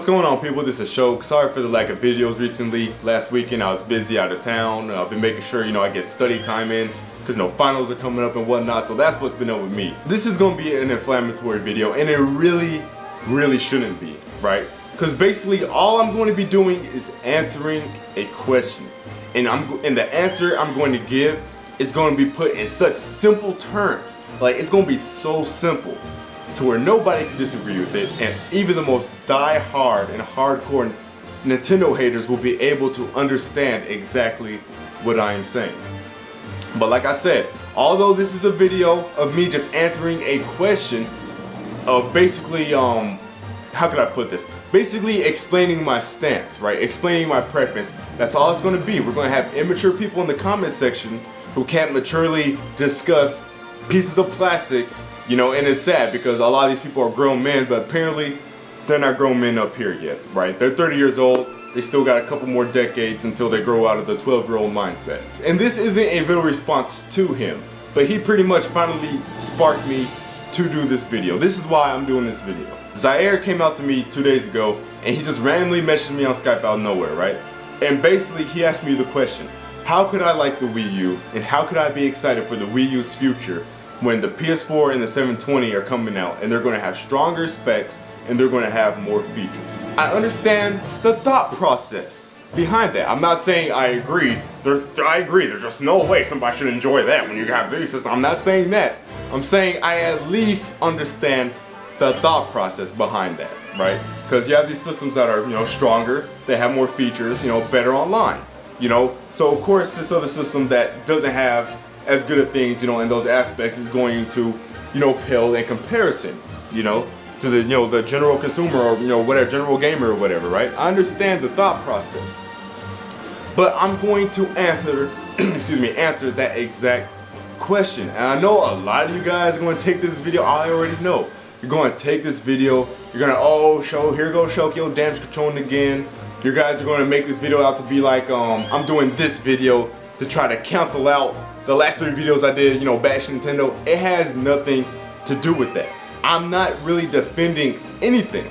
What's going on, people? This is Shok. Sorry for the lack of videos recently. Last weekend I was busy out of town. I've been making sure, I get study time in because finals are coming up and whatnot, so that's what's been up with me. This is going to be an inflammatory video, and it really shouldn't be, right? Because basically all I'm going to be doing is answering a question, and the answer I'm going to give is going to be put in such simple terms. Like, it's going to be so simple to where nobody can disagree with it, and even the most die-hard and hardcore Nintendo haters will be able to understand exactly what I am saying. But like I said, although this is a video of me just answering a question of basically, how could I put this? Basically explaining my stance, right? Explaining my preference. That's all it's going to be. We're going to have immature people in the comment section who can't maturely discuss pieces of plastic. And it's sad because a lot of these people are grown men, but apparently they're not grown men up here yet, right? They're 30 years old. They still got a couple more decades until they grow out of the 12-year-old mindset. And this isn't a video response to him, but he pretty much finally sparked me to do this video. This is why I'm doing this video. Zaire came out to me 2 days ago, and he just randomly messaged me on Skype out of nowhere, right? And basically he asked me the question, how could I like the Wii U, and how could I be excited for the Wii U's future when the PS4 and the 720 are coming out and they're going to have stronger specs and they're going to have more features. I understand the thought process behind that. I'm not saying I agree. I agree. There's just no way somebody should enjoy that when you have these systems. I'm not saying that. I'm saying I at least understand the thought process behind that, right? Because you have these systems that are, stronger, they have more features, better online, So of course this other system that doesn't have as good of things, in those aspects is going to, pale in comparison, to the, the general consumer or, whatever, general gamer or whatever, right? I understand the thought process, but I'm going to answer, answer that exact question. And I know a lot of you guys are going to take this video, I already know. You're going to take this video, you're going to, here goes Shokio damage controlling again. You guys are going to make this video out to be like, I'm doing this video to try to cancel out the last 3 videos I did, bash Nintendo. It has nothing to do with that. I'm not really defending anything.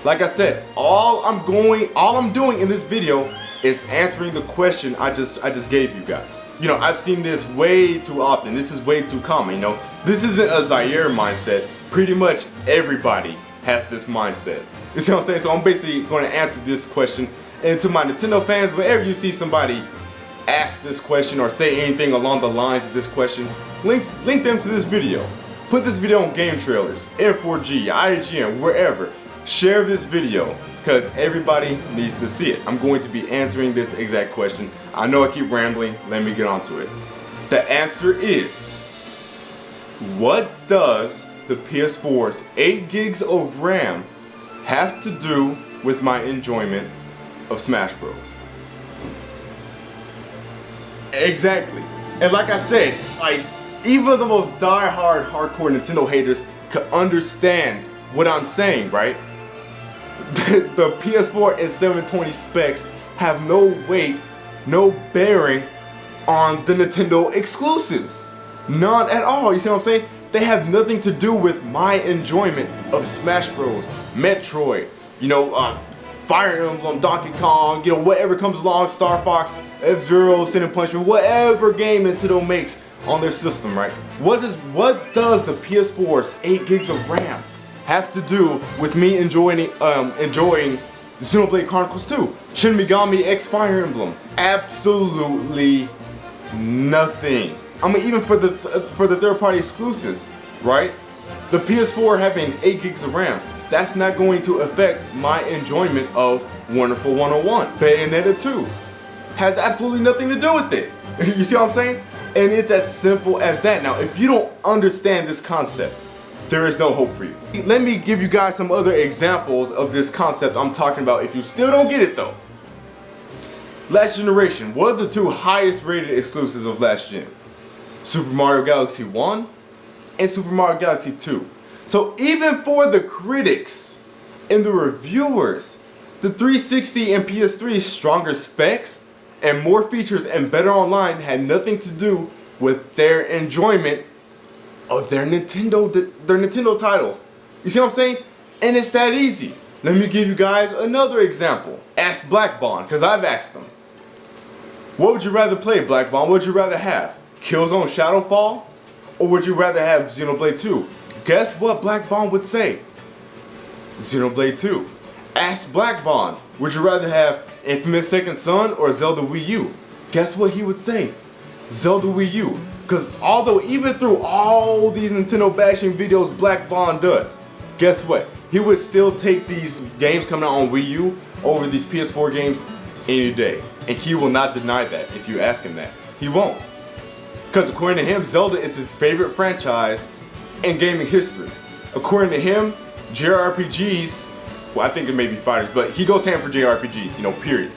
Like I said, all I'm doing in this video is answering the question I just gave you guys. I've seen this way too often. This is way too common, This isn't a Zaire mindset. Pretty much everybody has this mindset. You see what I'm saying? So I'm basically going to answer this question. And to my Nintendo fans, whenever you see somebody ask this question or say anything along the lines of this question, link them to this video. Put this video on game trailers, N4G, IGN, wherever. Share this video because everybody needs to see it. I'm going to be answering this exact question. I know I keep rambling. Let me get on to it. The answer is, what does the PS4's 8 gigs of RAM have to do with my enjoyment of Smash Bros? Exactly. And like I said, even the most die-hard, hardcore Nintendo haters could understand what I'm saying, right? The PS4 and 720 specs have no weight, no bearing on the Nintendo exclusives. None at all, you see what I'm saying? They have nothing to do with my enjoyment of Smash Bros, Metroid, Fire Emblem, Donkey Kong, whatever comes along, Star Fox, F-Zero, Sin and Punishment, whatever game Nintendo makes on their system, right? What does the PS4's 8 gigs of RAM have to do with me enjoying Xenoblade Chronicles 2, Shin Megami X Fire Emblem? Absolutely nothing. I mean, even for the third-party exclusives, right? The PS4 having 8 gigs of RAM, that's not going to affect my enjoyment of Wonderful 101. Bayonetta 2 has absolutely nothing to do with it. You see what I'm saying? And it's as simple as that. Now, if you don't understand this concept, there is no hope for you. Let me give you guys some other examples of this concept I'm talking about if you still don't get it though. Last generation, what are the 2 highest rated exclusives of last gen? Super Mario Galaxy 1 and Super Mario Galaxy 2. So even for the critics and the reviewers, the 360 and PS3's stronger specs and more features and better online had nothing to do with their enjoyment of their Nintendo titles. You see what I'm saying? And it's that easy. Let me give you guys another example. Ask Black Bond, because I've asked them. What would you rather play, Black Bond? What would you rather have? Killzone Shadowfall? Or would you rather have Xenoblade 2? Guess what Black Bond would say? Xenoblade 2. Ask Black Bond, would you rather have Infamous Second Son or Zelda Wii U? Guess what he would say? Zelda Wii U. Because although even through all these Nintendo bashing videos Black Bond does, guess what? He would still take these games coming out on Wii U over these PS4 games any day. And he will not deny that if you ask him that. He won't. Because according to him, Zelda is his favorite franchise in gaming history. According to him, JRPGs, well, I think it may be fighters, but he goes ham for JRPGs, you know, period.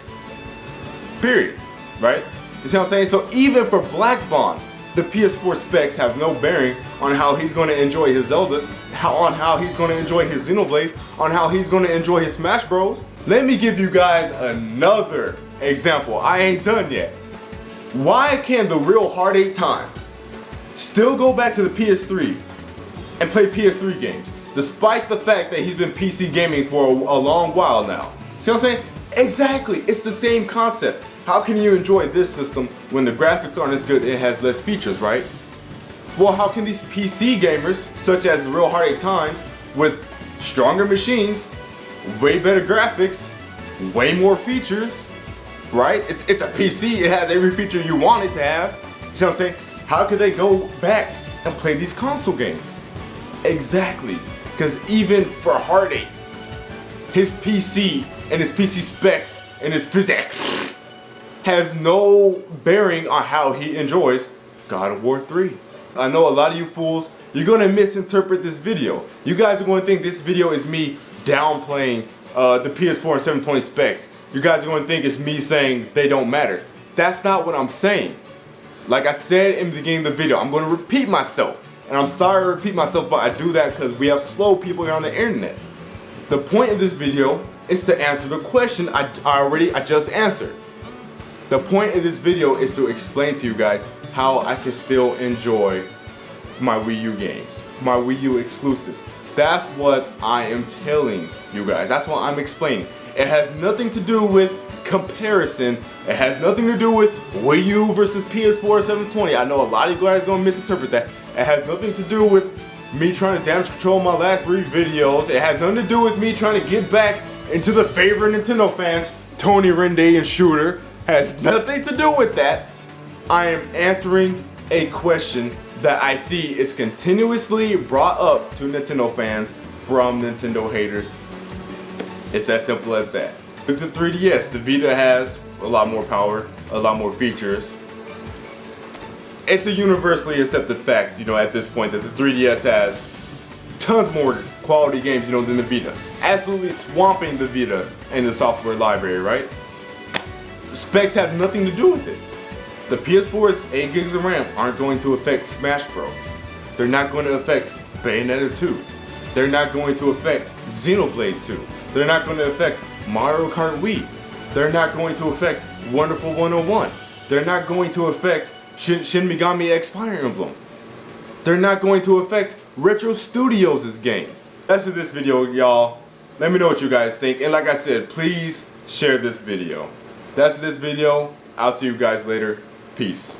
Period. Right? You see what I'm saying? So even for Black Bond, the PS4 specs have no bearing on how he's going to enjoy his Zelda, on how he's going to enjoy his Xenoblade, on how he's going to enjoy his Smash Bros. Let me give you guys another example. I ain't done yet. Why can the real Hard 8 Times still go back to the PS3 and play PS3 games, despite the fact that he's been PC gaming for a long while now? See what I'm saying? Exactly, it's the same concept. How can you enjoy this system when the graphics aren't as good and it has less features, right? Well, how can these PC gamers, such as Real Hard 8 Times, with stronger machines, way better graphics, way more features, right? It's a PC, it has every feature you want it to have. You see what I'm saying? How could they go back and play these console games? Exactly, because even for Hard 8, his PC and his PC specs and his physics has no bearing on how he enjoys God of War 3. I know a lot of you fools, you're going to misinterpret this video. You guys are going to think this video is me downplaying the PS4 and 720 specs. You guys are going to think it's me saying they don't matter. That's not what I'm saying. Like I said in the beginning of the video, I'm going to repeat myself. And I'm sorry to repeat myself, but I do that because we have slow people here on the internet. The point of this video is to answer the question I just answered. The point of this video is to explain to you guys how I can still enjoy my Wii U games, my Wii U exclusives. That's what I am telling you guys. That's what I'm explaining. It has nothing to do with comparison. It has nothing to do with Wii U versus PS4 720. I know a lot of you guys are going to misinterpret that. It has nothing to do with me trying to damage control my last 3 videos. It has nothing to do with me trying to get back into the favorite Nintendo fans, Tony Rende and Shooter. Has nothing to do with that. I am answering a question that I see is continuously brought up to Nintendo fans from Nintendo haters. It's as simple as that. With the 3DS, the Vita has a lot more power, a lot more features. It's a universally accepted fact, you know, at this point that the 3DS has tons more quality games, you know, than the Vita. Absolutely swamping the Vita in the software library, right? The specs have nothing to do with it. The PS4's 8 gigs of RAM aren't going to affect Smash Bros. They're not going to affect Bayonetta 2. They're not going to affect Xenoblade 2. They're not going to affect Mario Kart Wii. They're not going to affect Wonderful 101. They're not going to affect Shin Megami X Fire Emblem. They're not going to affect Retro Studios' game. That's it this video, y'all. Let me know what you guys think. And like I said, please share this video. That's this video. I'll see you guys later. Peace.